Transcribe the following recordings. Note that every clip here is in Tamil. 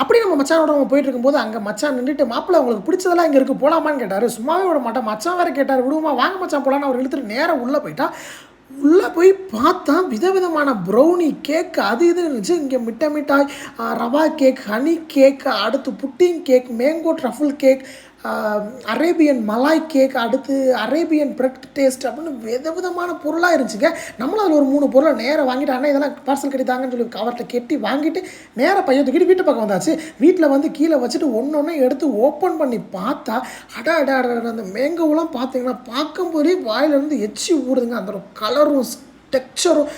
அப்படி நம்ம மச்சானோட நம்ம போயிட்டு இருக்கும்போது அங்கே மச்சான் நின்றுட்டு மாப்பிள்ளை உங்களுக்கு பிடிச்சதெல்லாம் இங்கே இருக்குது போகலாமான்னு கேட்டார். சும்மாவே விட மாட்டேன், மச்சான் வேறு கேட்டார், விடுவோமா வாங்க மச்சான் போகலான்னு அவர் இழுத்துட்டு நேராக உள்ளே போயிட்டா. உள்ளே போய் பார்த்தா விதவிதமான ப்ரௌனி கேக் அது இது இருந்துச்சு. இங்கே மிட்டாய், ரவா கேக், ஹனி கேக், அடுத்து pudding cake, mango truffle cake, Arabian malai cake, அடுத்து அரேபியன் பிரெட் டேஸ்ட் அப்படின்னு விதவிதமான பொருளாக இருந்துச்சுங்க. நம்மளும் அதில் ஒரு 3 பொருளை நேராக வாங்கிட்டு அண்ணா இதெல்லாம் பார்சல் கட்டித்தாங்கன்னு சொல்லி கவர்கிட்ட கெட்டி வாங்கிட்டு நேராக பையன் தூக்கிட்டு வீட்டு பக்கம் வந்தாச்சு. வீட்டில் வந்து கீழே வச்சுட்டு ஒன்று எடுத்து ஓப்பன் பண்ணி பார்த்தா அடா அந்த மேங்கோவெலாம் பார்த்தீங்கன்னா பார்க்கும்போதே வாயிலேருந்து எச்சி ஊடுதுங்க. அந்த கலரும் டெக்ஸ்சரும்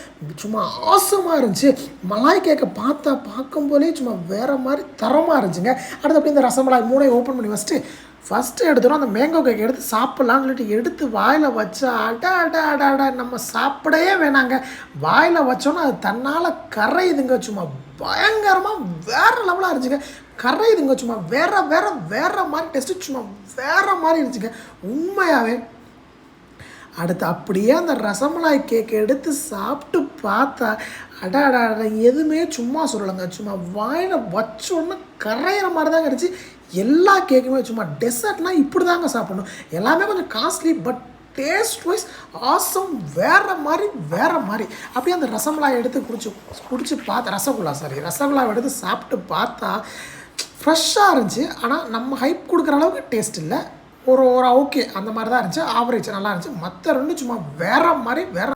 சும்மா ஆசமாக இருந்துச்சு. மலாய் கேக்கை பார்க்கும்போதே சும்மா வேறு மாதிரி தரமாக இருந்துச்சுங்க. அடுத்து அப்படி இந்த ரசமலாய் 3 ஓப்பன் பண்ணி ஃபஸ்ட்டு எடுத்துகிறோம். அந்த மேங்கோ கேக் எடுத்து சாப்பிட்லான்னு சொல்லிட்டு எடுத்து வாயில் வச்சா அடா நம்ம சாப்பிடவே வேணாங்க. வாயில் வச்சோன்னா அது தன்னால் கரையுதுங்க. சும்மா பயங்கரமாக வேறு லெவலாக இருந்துச்சுங்க. கரையுதுங்க. சும்மா வேறு மாதிரி டேஸ்ட்டு, சும்மா வேறு மாதிரி இருந்துச்சுங்க உண்மையாகவே. அடுத்து அப்படியே அந்த ரசமலாய் கேக் எடுத்து சாப்பிட்டு பார்த்தா அடாடா எதுவுமே சும்மா சொல்லலைங்க. சும்மா வாயில் வச்சோன்னா கரையிற மாதிரி தாங்க இருந்துச்சு. எல்லா கேக்குமே சும்மா டெசர்ட்னால் இப்படி தாங்க சாப்பிடணும். எல்லாமே கொஞ்சம் costly, but taste wise awesome வேறு மாதிரி. அப்படியே அந்த ரசமலாய் எடுத்து குடிச்சு பார்த்தா ரசகுல்லா எடுத்து சாப்பிட்டு பார்த்தா ஃப்ரெஷ்ஷாக இருந்துச்சு. ஆனால் நம்ம ஹைப் கொடுக்குற அளவுக்கு டேஸ்ட் இல்லை. ஒரு ஓகே அந்த மாதிரி தான் இருந்துச்சு. ஆவரேஜ் நல்லா இருந்துச்சு. மற்ற 2 சும்மா வேறு மாதிரி